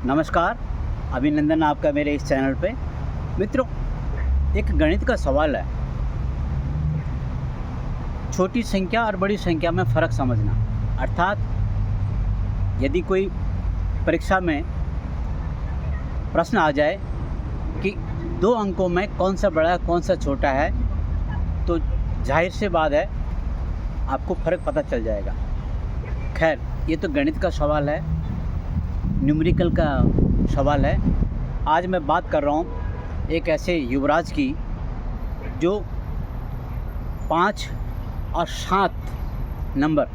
नमस्कार, अभिनंदन आपका मेरे इस चैनल पे। मित्रों, एक गणित का सवाल है, छोटी संख्या और बड़ी संख्या में फ़र्क समझना। अर्थात यदि कोई परीक्षा में प्रश्न आ जाए कि 2 अंकों में कौन सा बड़ा है कौन सा छोटा है, तो जाहिर सी बात है आपको फ़र्क पता चल जाएगा। खैर, ये तो गणित का सवाल है, न्यूमेरिकल का सवाल है। आज मैं बात कर रहा हूँ एक ऐसे युवराज की जो 5 और 7 नंबर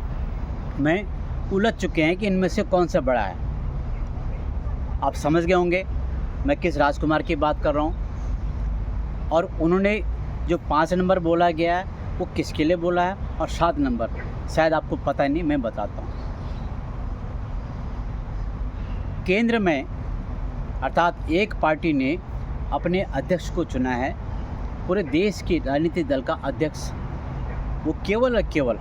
में उलझ चुके हैं कि इनमें से कौन सा बड़ा है। आप समझ गए होंगे मैं किस राजकुमार की बात कर रहा हूँ। और उन्होंने जो 5 नंबर बोला गया है वो किसके लिए बोला है, और 7 नंबर शायद आपको पता नहीं, मैं बताता हूँ। केंद्र में अर्थात एक पार्टी ने अपने अध्यक्ष को चुना है। पूरे देश के राजनीतिक दल का अध्यक्ष वो केवल और केवल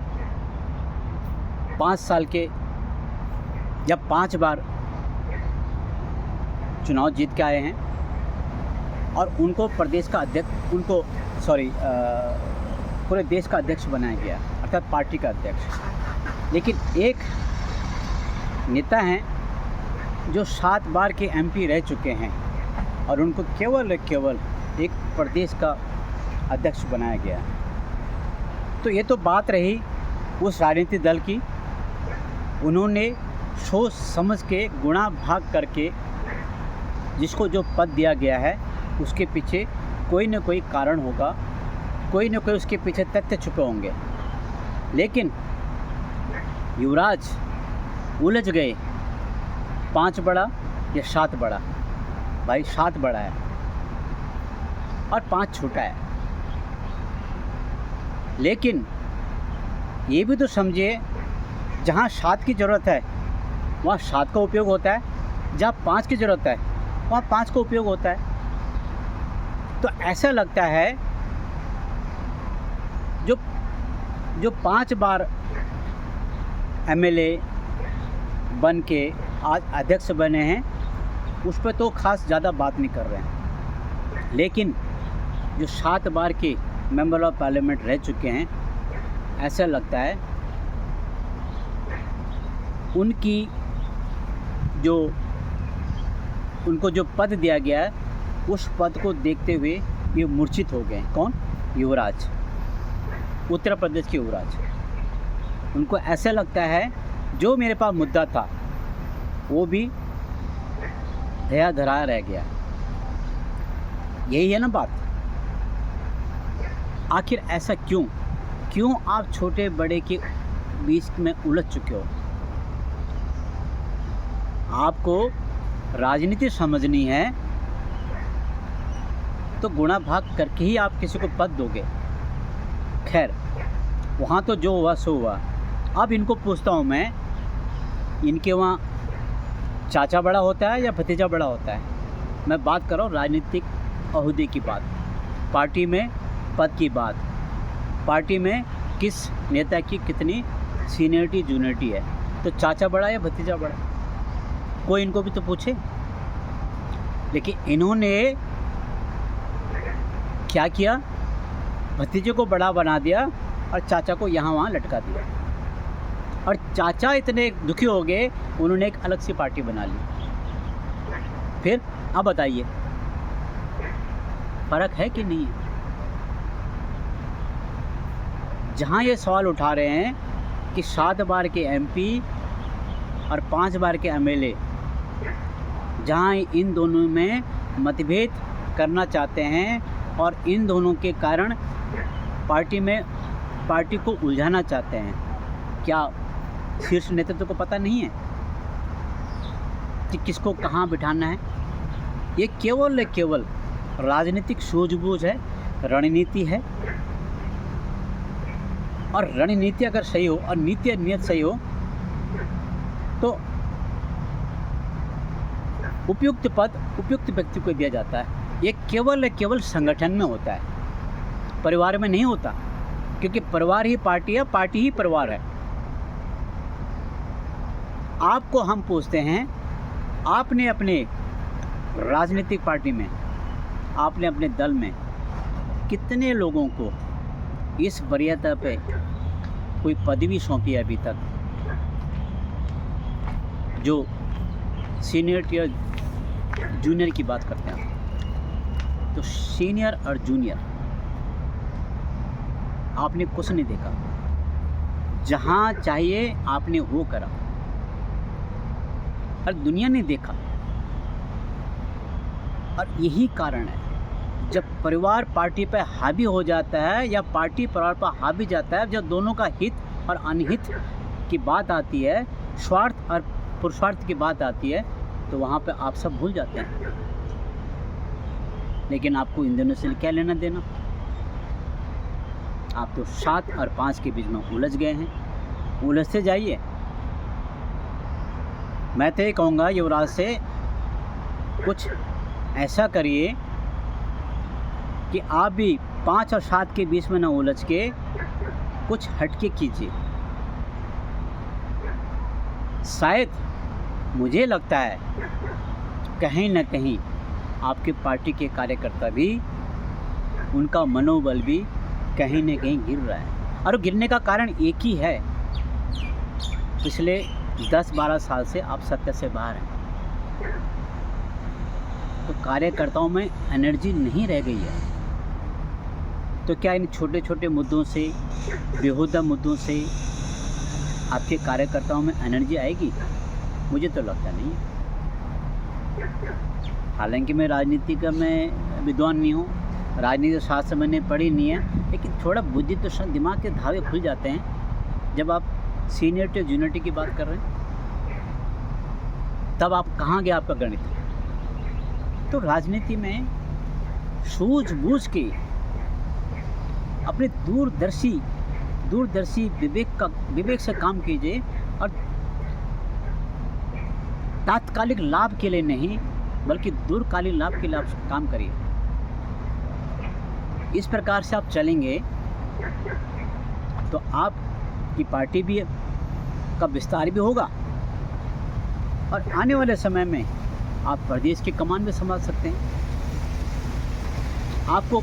5 साल के या 5 बार चुनाव जीत के आए हैं और उनको प्रदेश का अध्यक्ष पूरे देश का अध्यक्ष बनाया गया, अर्थात पार्टी का अध्यक्ष। लेकिन एक नेता हैं जो 7 बार के एमपी रह चुके हैं और उनको केवल एक प्रदेश का अध्यक्ष बनाया गया। तो ये तो बात रही उस राजनीतिक दल की। उन्होंने सोच समझ के गुणा भाग करके जिसको जो पद दिया गया है उसके पीछे कोई न कोई कारण होगा, कोई न कोई उसके पीछे तथ्य छुपे होंगे। लेकिन युवराज उलझ गए, 5 बड़ा या 7 बड़ा। भाई 7 बड़ा है और 5 छोटा है। लेकिन ये भी तो समझिए, जहाँ 7 की ज़रूरत है वहाँ 7 का उपयोग होता है, जहाँ 5 की ज़रूरत है वहाँ 5 का उपयोग होता है। तो ऐसा लगता है जो 5 बार एमएलए बन के आज अध्यक्ष बने हैं उस पर तो ख़ास ज़्यादा बात नहीं कर रहे हैं। लेकिन जो 7 बार के मेंबर ऑफ पार्लियामेंट रह चुके हैं, ऐसा लगता है उनको जो पद दिया गया है उस पद को देखते हुए ये मूर्छित हो गए। कौन? युवराज, उत्तर प्रदेश के युवराज। उनको ऐसा लगता है जो मेरे पास मुद्दा था वो भी दया धरा रह गया। यही है ना बात। आखिर ऐसा क्यों आप छोटे बड़े के बीच में उलझ चुके हो? आपको राजनीति समझनी है तो गुणा भाग करके ही आप किसी को पद दोगे। खैर, वहाँ तो जो हुआ सो हुआ। अब इनको पूछता हूँ मैं, इनके वहाँ चाचा बड़ा होता है या भतीजा बड़ा होता है? मैं बात कर रहा हूँ राजनीतिक ओहदे की बात, पार्टी में पद की बात, पार्टी में किस नेता की कितनी सीनियरिटी जूनियरिटी है। तो चाचा बड़ा या भतीजा बड़ा, कोई इनको भी तो पूछे। लेकिन इन्होंने क्या किया, भतीजे को बड़ा बना दिया और चाचा को यहाँ वहाँ लटका दिया। और चाचा इतने दुखी हो गए, उन्होंने एक अलग सी पार्टी बना ली। फिर अब बताइए, फ़र्क है कि नहीं है? जहाँ ये सवाल उठा रहे हैं कि 7 बार के एमपी और 5 बार के एमएलए, जहाँ इन दोनों में मतभेद करना चाहते हैं और इन दोनों के कारण पार्टी को उलझाना चाहते हैं, क्या शीर्ष नेतृत्व को पता नहीं है कि किसको कहाँ बिठाना है? ये केवल राजनीतिक सूझबूझ है, रणनीति है। और रणनीति अगर सही हो और नीति नियत सही हो तो उपयुक्त पद उपयुक्त व्यक्ति को दिया जाता है। ये केवल संगठन में होता है, परिवार में नहीं होता, क्योंकि परिवार ही पार्टी है, पार्टी ही परिवार है। आपको हम पूछते हैं आपने अपने राजनीतिक पार्टी में, आपने अपने दल में कितने लोगों को इस वरीयता पे कोई पदवी सौंपी है अभी तक, जो सीनियर या जूनियर की बात करते हैं? तो सीनियर और जूनियर आपने कुछ नहीं देखा, जहाँ चाहिए आपने वो करा, और दुनिया ने देखा। और यही कारण है, जब परिवार पार्टी पर हावी हो जाता है या पार्टी परिवार पर हावी जाता है, जब दोनों का हित और अनहित की बात आती है, स्वार्थ और पुरुषार्थ की बात आती है, तो वहाँ पे आप सब भूल जाते हैं। लेकिन आपको इन दोनों से क्या लेना देना? आप तो 7 और 5 के बीच में उलझ गए हैं। उलझते जाइए। मैं तो ये कहूँगा युवराज से, कुछ ऐसा करिए कि आप भी 5 और 7 के बीच में ना उलझ के कुछ हटके कीजिए। शायद मुझे लगता है कहीं ना कहीं आपकी पार्टी के कार्यकर्ता भी, उनका मनोबल भी कहीं न कहीं गिर रहा है। और गिरने का कारण एक ही है, पिछले 10-12 साल से आप सत्ता से बाहर हैं, तो कार्यकर्ताओं में एनर्जी नहीं रह गई है। तो क्या इन छोटे छोटे मुद्दों से, बेहुदा मुद्दों से आपके कार्यकर्ताओं में एनर्जी आएगी? मुझे तो लगता नहीं है। हालांकि मैं राजनीति का मैं विद्वान नहीं हूँ, राजनीति शास्त्र मैंने पढ़ी नहीं है, लेकिन थोड़ा बुद्धि तो दिमाग के धावे खुल जाते हैं जब आप सीनियरिटी और जूनियरिटी की बात कर रहे हैं। तब आप कहाँ गया आपका गणित? तो राजनीति में सूझबूझ के अपने दूरदर्शी विवेक से काम कीजिए, और तात्कालिक लाभ के लिए नहीं बल्कि दूरकालीन लाभ के लिए आप काम करिए। इस प्रकार से आप चलेंगे तो आपकी पार्टी भी का विस्तार भी होगा, और आने वाले समय में आप प्रदेश की कमान भी संभाल सकते हैं। आपको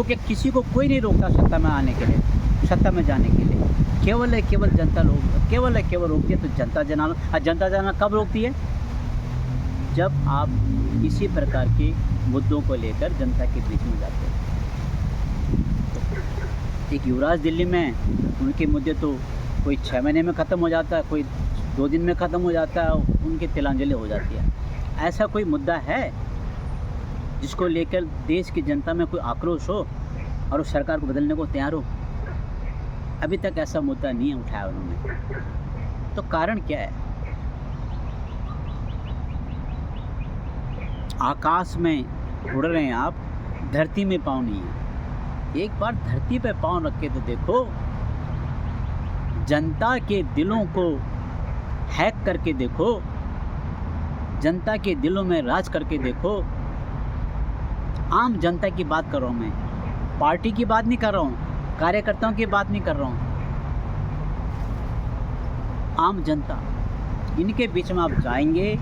क्या, किसी को कोई नहीं रोकता सत्ता में आने के लिए, सत्ता में जाने के लिए। केवल जनता लोग केवल रोकती है। तो जनता जाना कब रोकती है? जब आप इसी प्रकार के मुद्दों को लेकर जनता के बीच में जाते हैं। एक युवराज दिल्ली में, उनके मुद्दे तो कोई 6 महीने में ख़त्म हो जाता है, कोई 2 दिन में ख़त्म हो जाता है, उनकी तिलांजलि हो जाती है। ऐसा कोई मुद्दा है जिसको लेकर देश की जनता में कोई आक्रोश हो और उस सरकार को बदलने को तैयार हो? अभी तक ऐसा मुद्दा नहीं उठाया उन्होंने। तो कारण क्या है? आकाश में उड़ रहे हैं आप, धरती में पाँव नहीं है। एक बार धरती पे पाँव रख के तो देखो, जनता के दिलों को हैक करके देखो, जनता के दिलों में राज करके देखो। आम जनता की बात कर रहा हूँ मैं, पार्टी की बात नहीं कर रहा हूँ, कार्यकर्ताओं की बात नहीं कर रहा हूँ। आम जनता, इनके बीच में आप जाएंगे,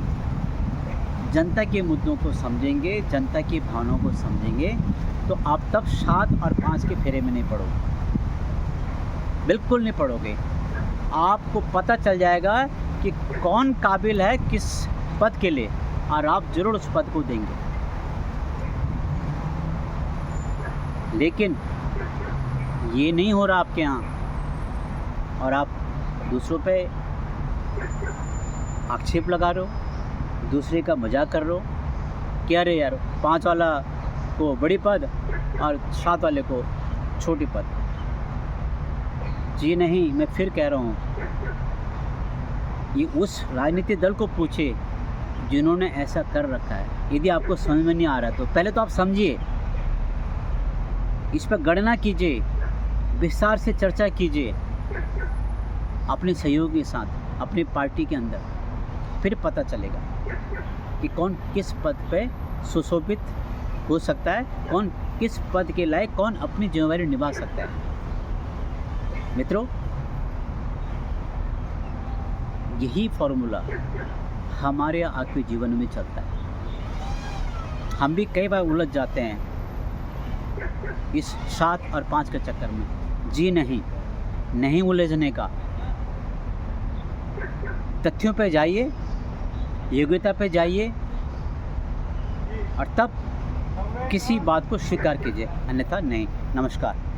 जनता के मुद्दों को समझेंगे, जनता की भावनाओं को समझेंगे, तो आप तब 7 और 5 के फेरे में नहीं पड़ोगे, बिल्कुल नहीं पड़ोगे। आपको पता चल जाएगा कि कौन काबिल है किस पद के लिए, और आप जरूर उस पद को देंगे। लेकिन ये नहीं हो रहा आपके यहाँ, और आप दूसरों पे आक्षेप लगा रहे हो, दूसरे का मजाक कर रहे हो कि अरे यार 5 वाला को बड़ी पद और 7 वाले को छोटी पद। जी नहीं, मैं फिर कह रहा हूँ, ये उस राजनीतिक दल को पूछे जिन्होंने ऐसा कर रखा है। यदि आपको समझ में नहीं आ रहा तो पहले तो आप समझिए, इस पर गणना कीजिए, विस्तार से चर्चा कीजिए अपने सहयोगी के साथ, अपनी पार्टी के अंदर। फिर पता चलेगा कि कौन किस पद पे सुशोभित हो सकता है, कौन किस पद के लायक, कौन अपनी जिम्मेदारी निभा सकता है। मित्रों, यही फॉर्मूला हमारे आपके जीवन में चलता है। हम भी कई बार उलझ जाते हैं इस 7 और 5 के चक्कर में। जी नहीं उलझने का। तथ्यों पे जाइए, योग्यता पे जाइए और तब किसी बात को स्वीकार कीजिए, अन्यथा नहीं। नमस्कार।